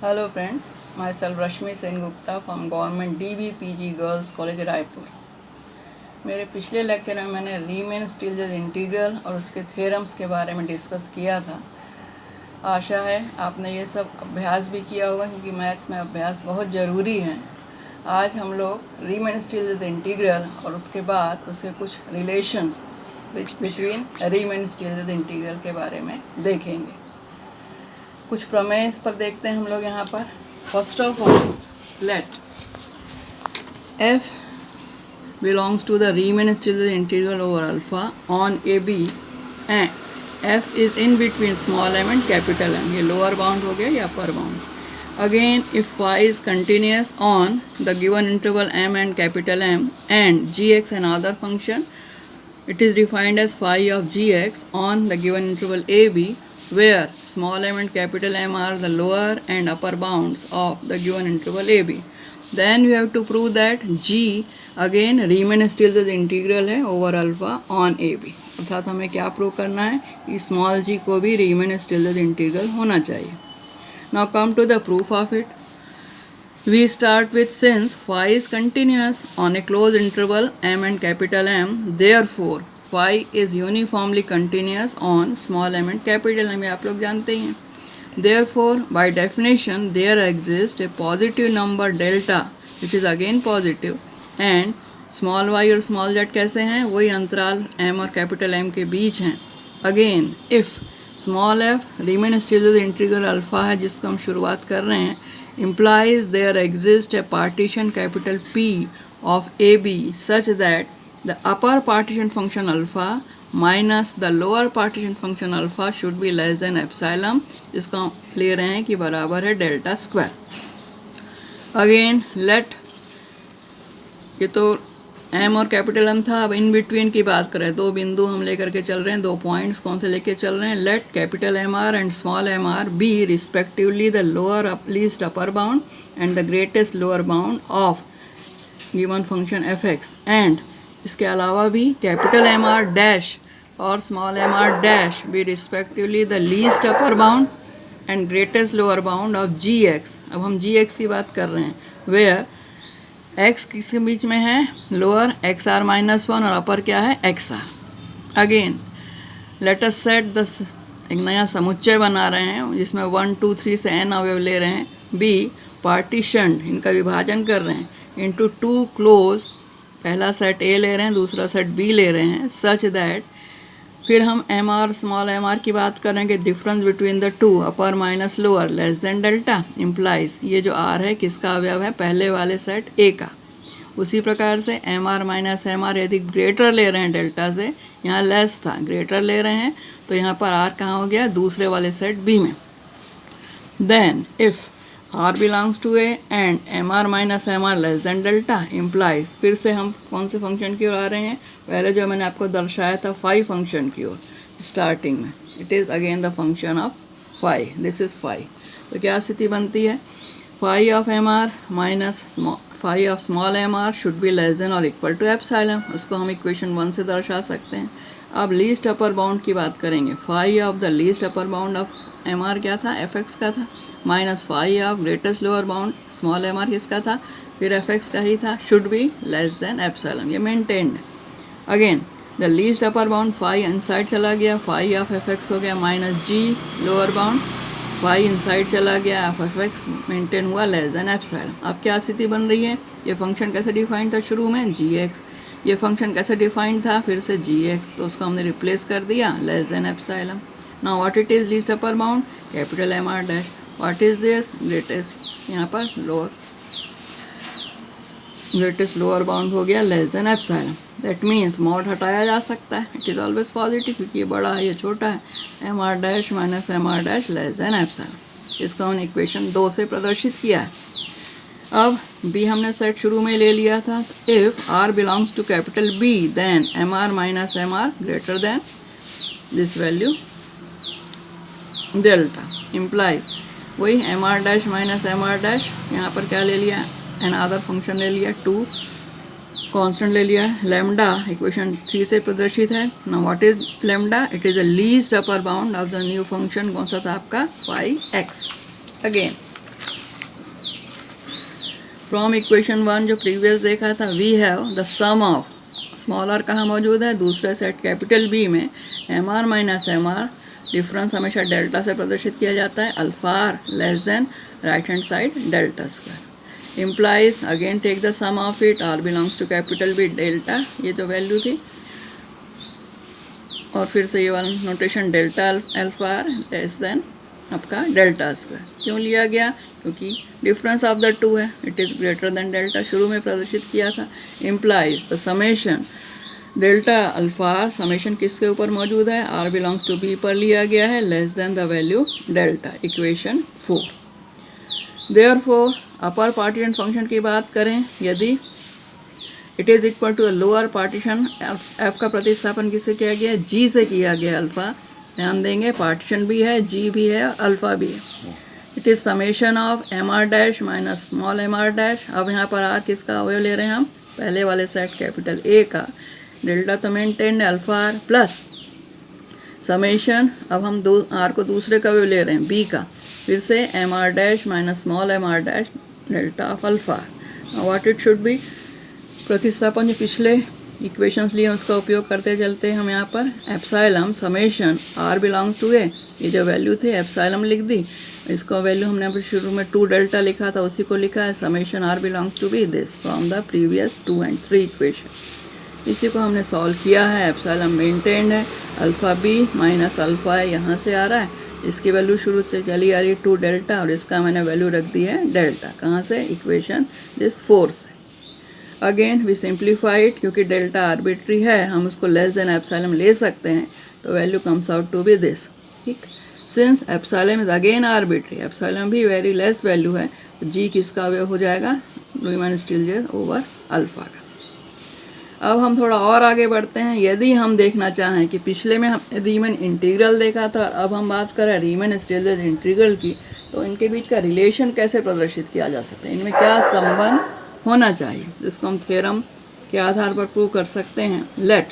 Hello friends, myself Rashmi Sen Gupta from Government DBPG Girls College Raipur. मेरे पिछले lecture में मैंने रीमेन स्टील्स इंटीग्रल और उसके थ्योरम्स के बारे में डिस्कस किया था। आशा है आपने ये सब अभ्यास भी किया होगा, क्योंकि मैथ्स में अभ्यास बहुत ज़रूरी है। आज हम लोग रीमेन स्टील्स इंटीग्रल और उसके बाद उसके कुछ relations between Riemann Stieltjes integral के बारे में देखेंगे। कुछ प्रमेय इस पर देखते हैं हम लोग यहाँ पर। First of all, let f belongs to the Riemann Stieltjes integral over alpha on AB and f is in between small m and capital M. ये lower bound हो गया या upper bound. Again, if phi is continuous on the given interval m and capital M and gx another function, it is defined as phi of gx on the given interval AB, where small m and capital M are the lower and upper bounds of the given interval AB. Then we have to prove that g again Riemann Stieltjes integral है over alpha on A B. अर्थात हमें क्या prove करना है कि small g को भी Riemann Stieltjes integral होना चाहिए। Now come to the proof of it. We start with since phi is continuous on a closed interval m and capital M, therefore phi is uniformly continuous on small m and capital M. ये आप लोग जानते ही हैं। Therefore, by definition, there exists a positive number delta, which is again positive, and small y और small z कैसे हैं? वही अंतराल m और capital M के बीच हैं। Again, if small f Riemann Stieltjes integral alpha है, जिसको हम शुरुआत कर रहे हैं, implies there exists a partition capital P of AB such that the upper partition function alpha minus the lower partition function alpha should be less than epsilon, जिसको हम ले रहे हैं कि बराबर है डेल्टा स्क्वायर। अगेन लेट, ये तो एम और कैपिटल एम था। अब इन बिटवीन की बात करें, दो बिंदु हम लेकर के चल रहे हैं, दो पॉइंट्स कौन से लेके चल रहे हैं? Let capital M R and small m r be respectively the lower least upper bound and the greatest lower bound of given function f x, and इसके अलावा भी कैपिटल एम आर डैश और small m are dash be respectively the least upper bound and greatest lower bound of g x. अब हम जी x की बात कर रहे हैं, वेयर एक्स किसके बीच में है? Lower x are minus one और अपर क्या है? X are. Again let us set the, एक नया समुच्चय बना रहे हैं जिसमें 1 2 3 से n अवयव ले रहे हैं। बी पार्टीशन, इनका विभाजन कर रहे हैं इनटू टू क्लोज, पहला सेट ए ले रहे हैं, दूसरा सेट बी ले रहे हैं, सच दैट, फिर हम M R small m r की बात करेंगे, difference between the two upper minus lower less than delta, implies ये जो आर है किसका अवयव है? पहले वाले सेट ए का। उसी प्रकार से M R minus M R यदि ग्रेटर ले रहे हैं डेल्टा से, यहाँ लेस था, ग्रेटर ले रहे हैं, तो यहाँ पर आर कहाँ हो गया? दूसरे वाले सेट बी में। Then if r belongs to a and mr minus mr less than delta implies, फिर से हम कौन से फंक्शन की ओर आ रहे हैं? पहले जो मैंने आपको दर्शाया था फाई फंक्शन की ओर स्टार्टिंग में, it is again the function of phi, this is phi. तो क्या स्थिति बनती है? Phi of M R minus phi of small m r should be less than और इक्वल टू एप्सिलॉन। उसको हम इक्वेशन 1 से दर्शा सकते हैं। अब लीस्ट अपर बाउंड की बात करेंगे। Phi of the least upper bound of M R क्या था? एफ एक्स का था, minus phi of greatest lower bound small m r किसका था? फिर एफ एक्स का ही था, should be less than epsilon, ये मेंटेन्ड है। Again the least upper bound phi inside चला गया, फाई ऑफ एफ एक्स हो गया minus g lower bound, phi inside चला गया, एफ एक्स मेंटेन हुआ लेस देन एप्सिलॉन। अब क्या स्थिति बन रही है? ये फंक्शन कैसे डिफाइन था शुरू में? जी एक्स। ये फंक्शन कैसे डिफाइन था? फिर से जी एक्स, तो उसको हमने रिप्लेस कर दिया less than epsilon. Now what it is least upper bound? Capital M are dash. What is this? Greatest, यहाँ पर लोअर, ग्रेटेस्ट लोअर बाउंड हो गया less than epsilon. That means mod हटाया जा सकता है, इट इज़ ऑलवेज पॉजिटिव, क्योंकि ये बड़ा है ये छोटा है। M are dash minus M are dash less than epsilon, इसका हमने इक्वेशन 2 से प्रदर्शित किया है। अब बी हमने सेट शुरू में ले लिया था। If R belongs to capital B then M R minus M R greater than this value delta, implies वही M are dash minus M are dash, यहाँ पर क्या ले लिया? एन अदर फंक्शन ले लिया, टू कांस्टेंट ले लिया, लैम्डा इक्वेशन 3 से प्रदर्शित है। Now what is lambda? It is the least upper bound of the new function, कौन सा था आपका? Phi x. Again from equation 1 जो प्रीवियस देखा था, we have the sum of small r कहाँ मौजूद है, दूसरे सेट कैपिटल बी में M R minus M R, difference हमेशा डेल्टा से प्रदर्शित किया जाता है, alpha r less than right hand side delta square, implies again take the sum of it, r belongs to capital B delta, ये जो value थी, और फिर से ये वाला notation delta alpha r less than आपका डेल्टा स्क्वायर। क्यों लिया गया, क्योंकि डिफरेंस ऑफ द टू है, it is greater than delta, शुरू में प्रदर्शित किया था। Implies the summation delta alpha r, summation किसके ऊपर मौजूद है, आर बिलोंग्स टू बी पर लिया गया है, less than the value delta, equation 4। Therefore upper partition function की बात करें, यदि it is equal to lower partition, f का प्रतिस्थापन किससे किया गया, जी से किया गया, अल्फा, ध्यान देंगे पार्टीशन भी है, जी भी है, अल्फा भी है। It is summation of M are dash minus small m are dash. अब यहाँ पर आर किसका अवयव ले रहे हैं हम, पहले वाले सेट कैपिटल ए का, डेल्टा तो maintain alpha r plus summation, अब हम आर को दूसरे का अवयव ले रहे हैं बी का, फिर से M are dash minus small m are dash delta of alpha r. What it should be, प्रतिस्थापन जो पिछले इक्वेशंस लिए उसका उपयोग करते चलते हैं हम यहाँ पर, epsilon summation are belongs to A, ये जो वैल्यू थी एप्सिलॉन लिख दी, इसको वैल्यू हमने अभी शुरू में 2 डेल्टा लिखा था, उसी को लिखा है, summation are belongs to B this from the previous 2 and 3 equation. इसी को हमने सॉल्व किया है, एप्सिलॉन मेंटेन्ड है, अल्फा बी माइनस अल्फा है, यहाँ से आ रहा है, इसकी वैल्यू शुरू से चली आ रही है 2 डेल्टा, और इसका मैंने वैल्यू रख दी है डेल्टा, कहाँ से, इक्वेशन दिस 4 से। अगेन वी सिंप्लीफाइड, क्योंकि डेल्टा आर्बिट्री है, हम उसको लेस देन एप्सिलॉन ले सकते हैं, तो value comes out to B this, ठीक। Since epsilon is again arbitrary, epsilon भी वेरी लेस वैल्यू है, तो जी किसका अवयव हो जाएगा, रीमन स्टिल्जे ओवर अल्फा का। अब हम थोड़ा और आगे बढ़ते हैं, यदि हम देखना चाहें कि पिछले में हम रीमन इंटीग्रल देखा था, अब हम बात करें रीमन स्टिल्जे इंटीग्रल की, तो इनके बीच का रिलेशन कैसे प्रदर्शित किया जा सकता है, इनमें क्या संबंध होना चाहिए, जिसको हम थ्योरम के आधार पर प्रूव कर सकते हैं। Let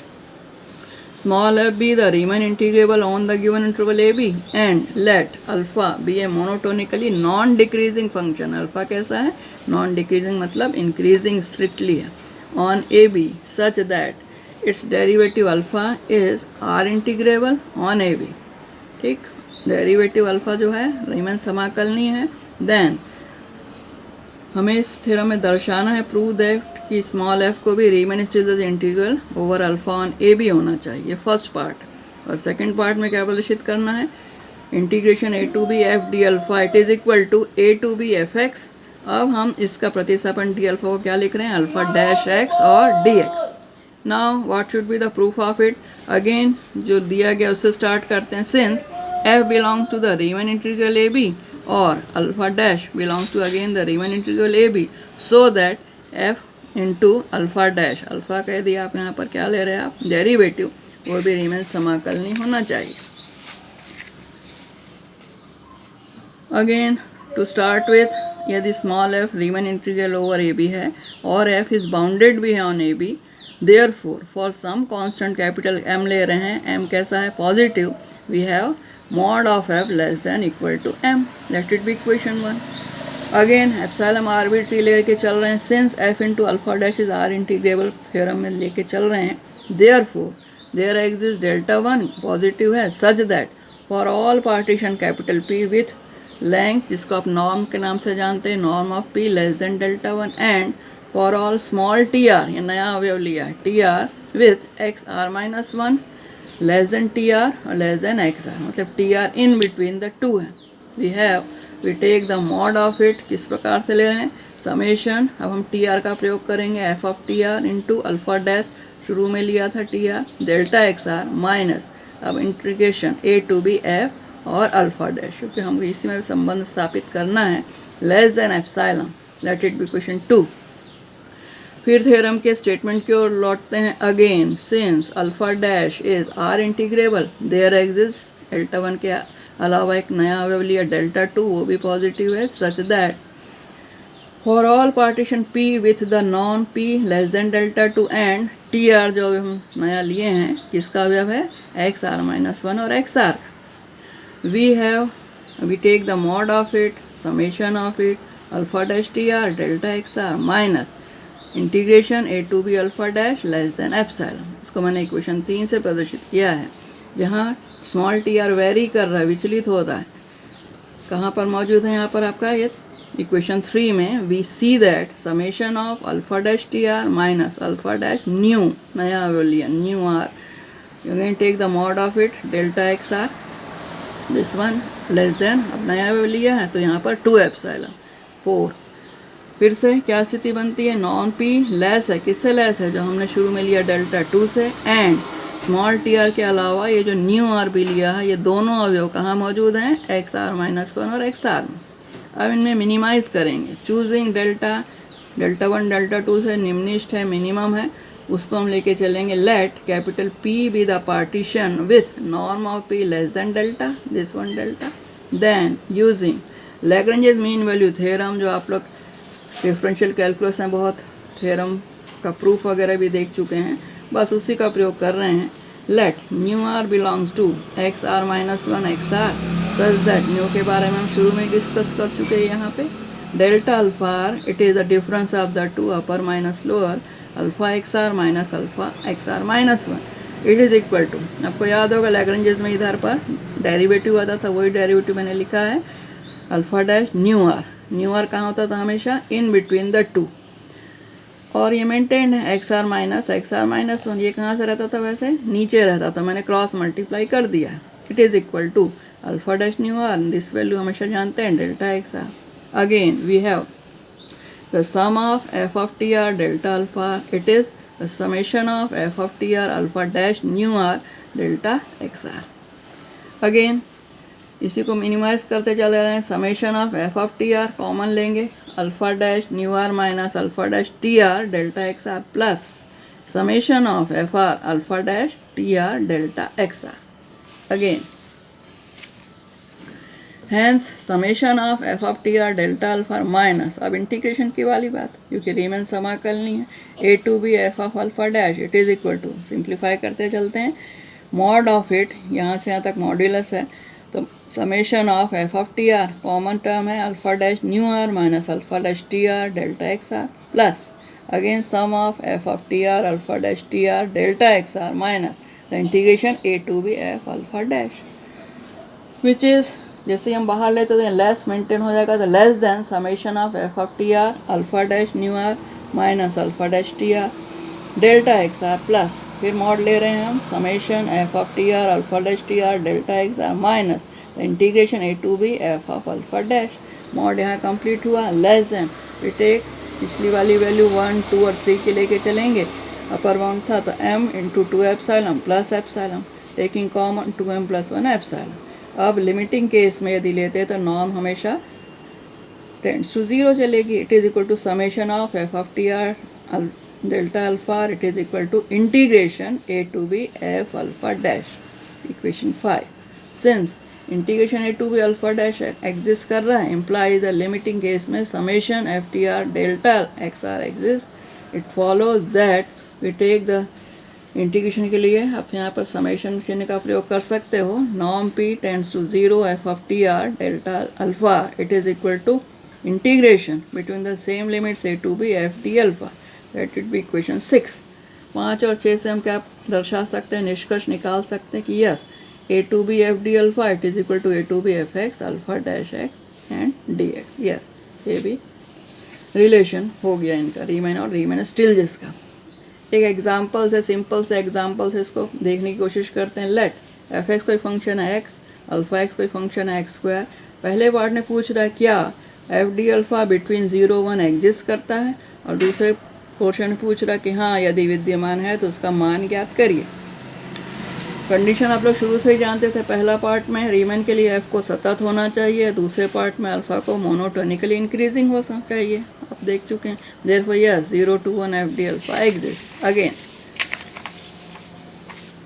small F be the Riemann integrable on the given interval A B, and let alpha be a monotonically non decreasing function, alpha कैसा है, नॉन डिक्रीजिंग मतलब इंक्रीजिंग स्ट्रिक्टली है, on A B such that its derivative alpha is R integrable on A B, ठीक। Derivative alpha जो है रीमन समाकलनीय है, then हमें इस थ्योरम में दर्शाना है, प्रूव दैट कि स्मॉल एफ को भी Riemann Stieltjes integral over alpha on A B होना चाहिए, फर्स्ट पार्ट। और सेकंड पार्ट में क्या प्रदर्शित करना है, integration A to B F D alpha it is equal to A to B F X. अब हम इसका प्रतिस्थापन डी अल्फा को क्या लिख रहे हैं, अल्फा डैश एक्स और D X. Now what should be the proof of it, again जो दिया गया उससे स्टार्ट करते हैं, since F belongs to the Riemann integral A B और alpha dash belongs to again the Riemann integral A B, so that F into alpha dash, alpha कह दिया आप, यहाँ पर क्या ले रहे हैं आप, डेरिवेटिव, वो भी रीमन समाकलनीय होना चाहिए। अगेन टू स्टार्ट विथ, यदि small F Riemann integral over A B है और एफ इज बाउंडेड भी है on A B, therefore for some constant capital M ले रहे हैं, एम कैसा है, positive, we have mod of f less than equal to m, let it be equation 1। Again epsilon arbitrary लेके चल रहे हैं, since f into alpha dash is R integrable theorem में लेके चल रहे हैं, therefore there exist delta 1 positive है, such that for all partition capital P with length, जिसको आप नॉर्म के नाम से जानते हैं, norm of P less than delta 1, and for all small T R, ये नया अवयव लिया है, T R with x are minus 1 less than T R और लेस देन एक्स आर, मतलब T R in between the two है, we take the mod of it, किस प्रकार से ले रहे हैं, समेशन, अब हम टी आर का प्रयोग करेंगे, F of T R into alpha dash, शुरू में लिया था T are, delta x are minus, अब integration A to B F और अल्फा डैश, क्योंकि हमको इसी में संबंध स्थापित करना है, less than epsilon, let it be equation 2। फिर थ्योरम के स्टेटमेंट की ओर लौटते हैं, again since alpha dash is R integrable, there exist delta 1 के अलावा एक नया अवयव लिया डेल्टा 2, वो भी पॉजिटिव है, such that for all partition P with the non P less than delta 2 and T R जो हम नया लिए हैं, किसका अवयव है, एक्स आर माइनस 1 और x r, we take the mod of it, summation of it, alpha dash T R delta x are minus integration A to b alpha dash less than epsilon. इसको मैंने equation 3 से प्रदर्शित किया है, जहाँ small T are very कर रहा है, विचलित हो रहा है। कहाँ पर मौजूद है यहाँ पर आपका ये इक्वेशन 3 में we see that summation of alpha dash T R minus alpha dash nu, नया अवेलियन nu R, you can take the mod of it delta x R, this one less than, अब नया लिया है तो यहाँ पर 2 एप्सिलॉन 4। फिर से क्या स्थिति बनती है, नॉन पी लेस है, किससे लेस है, जो हमने शुरू में लिया डेल्टा 2 से, एंड स्मॉल टी आर के अलावा ये जो न्यू आर भी लिया है, ये दोनों अवयव कहाँ मौजूद हैं, एक्स आर माइनस 1 और एक्स आर में। अब इनमें मिनिमाइज करेंगे, चूजिंग डेल्टा 1 डेल्टा 2 से निम्निष्ठ है, मिनिमम है, उसको हम लेके चलेंगे। Let capital P be the partition with norm of P less than delta, this one delta. Then using Lagrange's mean value theorem, जो आप लोग डिफरेंशियल कैलकुलस में बहुत थ्योरम का प्रूफ वगैरह भी देख चुके हैं, बस उसी का प्रयोग कर रहे हैं। Let nu r belongs to x are minus 1 x r such that, nu के बारे में हम शुरू में डिस्कस कर चुके हैं यहाँ पे। Delta alpha r it is the difference of the two upper minus lower alpha x are minus alpha x are minus 1 it is equal to, आपको याद होगा लैग्रेंजेस में इधर पर डेरिवेटिव आता था, वही डेरिवेटिव मैंने लिखा है, alpha dash nu r. Nu r कहाँ होता था, हमेशा इन बिटवीन द टू, और ये मेंटेन है एक्स आर माइनस 1। ये कहाँ से रहता था, वैसे नीचे रहता था, मैंने क्रॉस मल्टीप्लाई कर दिया। It is equal to alpha dash nu r, this value हमेशा जानते हैं delta x are. Again we have the sum of f of t r delta alpha, it is the summation of f of t r alpha dash nu r delta x r। अगेन इसी को minimize करते चले रहे हैं, summation of F of T R common लेंगे, alpha dash nu are minus alpha dash T R delta x are plus summation of F R alpha dash T R delta x are. Again hence summation of F of T R delta alpha minus, अब integration की वाली बात, क्योंकि Riemann समाकलनी है, A to B F of alpha dash it is equal to, simplify करते चलते हैं, मॉड ऑफ इट, यहाँ से यहाँ तक मॉड्यूलस है, तो summation of F of T R common term है alpha dash nu are minus alpha dash T R delta x are plus again sum of F of T R alpha dash T R delta x are minus the integration A to B F alpha dash, which is, जैसे हम बाहर लेते तो less maintain हो जाएगा, तो less than summation of F of T R alpha dash nu are minus alpha dash T R delta x are plus, फिर mod ले रहे हैं हम, summation f of T R alpha dash T R delta x are minus integration A to B F of alpha dash. Mod यहाँ complete हुआ, less than फिर take पिछली वाली वैल्यू 1 2 और 3 के लेके चलेंगे, अपर बाउंड था तो m into 2 epsilon plus epsilon, taking common 2m plus 1 epsilon. अब लिमिटिंग केस में यदि लेते हैं तो नॉर्म हमेशा टेंड्स टू 0 चलेगी, it is equal to summation of F of T R delta alpha it is equal to integration A to B F alpha dash, equation 5। Since integration A to b alpha dash exist कर रहा है, implies the limiting case में summation f t are delta x r exist, it follows that we take the integration के लिए आप यहाँ पर summation चिन्ह का प्रयोग कर सकते हो, norm P tends to 0 f of T R delta alpha it is equal to integration between the same limits a to B F D alpha, that it be equation 6। 5 और 6 से हम क्या दर्शा सकते हैं, निष्कर्ष निकाल सकते हैं कि yes a to B F D alpha it is equal to A to B F x alpha dash x and d x, yes ये भी रिलेशन हो गया इनका, रीमन और रीमन स्टिल्जेस का। एक एग्जाम्पल से, सिंपल से एग्जाम्पल से इसको देखने की कोशिश करते हैं। लेट एफ एक्स कोई फंक्शन है एक्स, अल्फा एक्स कोई फंक्शन है एक्स स्क्वायर। पहले पार्ट ने पूछ रहा है क्या F D alpha between 0 1 exist करता है, और दूसरे पोर्शन में पूछ रहा है कि हाँ यदि विद्यमान है तो उसका मान ज्ञात करिए। कंडीशन आप लोग शुरू से ही जानते थे, पहला पार्ट में रीमन के लिए एफ को सतत होना चाहिए, दूसरे पार्ट में अल्फा को मोनोटोनिकली इंक्रीजिंग हो चाहिए, आप देख चुके हैं। Therefore yes 0 to 1 f D alpha exist. Again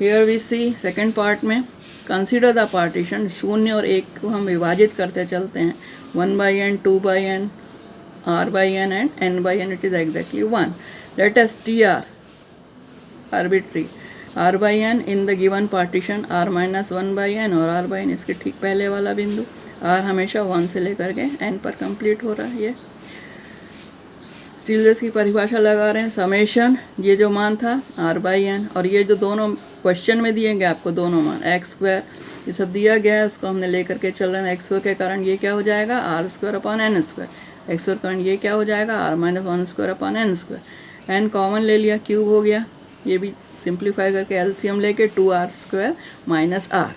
here we see second part में कंसीडर द पार्टीशन, 0 और 1 को हम विभाजित करते चलते हैं, 1/n 2/n r/n and n/n it is exactly 1। Let us T R arbitrary r/n in the given partition r-1/n और r/n इसके ठीक पहले वाला बिंदु, आर हमेशा 1 से लेकर के n पर कंप्लीट हो रहा है। ये स्टिल्स की परिभाषा लगा रहे हैं, समेशन ये जो मान था r/n, और ये जो दोनों क्वेश्चन में दिए गए आपको दोनों मान x² ये सब दिया गया है, उसको हमने लेकर के चल रहे हैं। x² के कारण ये क्या हो जाएगा r²/n², x² के कारण ये क्या हो जाएगा r-1² n कॉमन ले लिया, क्यूब हो गया, ये भी सिंप्लीफाई करके एलसीएम लेके 2r² - r।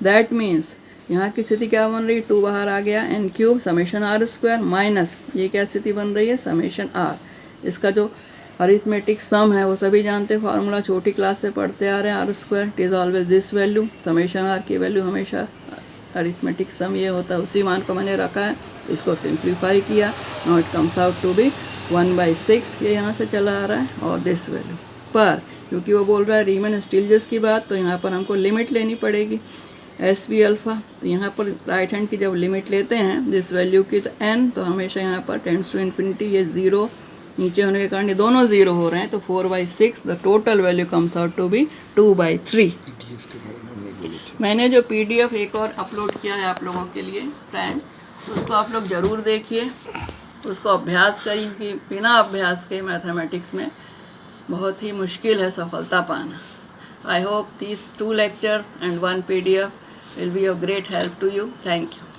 दैट मीन्स यहाँ की स्थिति क्या बन रही है, 2 बाहर आ गया, n³ समेशन r² माइनस ये क्या स्थिति बन रही है समेशन r। इसका जो अरिथमेटिक सम है वो सभी जानते हैं, फार्मूला छोटी क्लास से पढ़ते आ रहे हैं, r², it is always this value, summation r की वैल्यू हमेशा अरिथमेटिक सम ये होता है, उसी मान को मैंने रखा है, इसको सिंप्लीफाई किया, now it comes out to be 1/6, ये यहाँ से चला आ रहा है, और दिस वैल्यू पर क्योंकि वो बोल रहा है रीमन स्टिल्जेस की बात, तो यहाँ पर हमको लिमिट लेनी पड़ेगी SB अल्फ़ा। तो यहाँ पर राइट हैंड की जब लिमिट लेते हैं दिस वैल्यू की तो n, तो हमेशा यहाँ पर टेंड्स टू इन्फिनिटी, ये 0 नीचे होने के कारण ये दोनों 0 हो रहे हैं, तो 4/6 the total value comes out to be 2/3। मैंने जो PDF एक और अपलोड किया है आप लोगों के लिए फ्रेंड्स, उसको आप लोग ज़रूर देखिए, उसको अभ्यास करिए, कि बिना अभ्यास के मैथमेटिक्स में बहुत ही मुश्किल है सफलता पाना। I hope these 2 lectures and 1 PDF will be of great help to you. Thank you.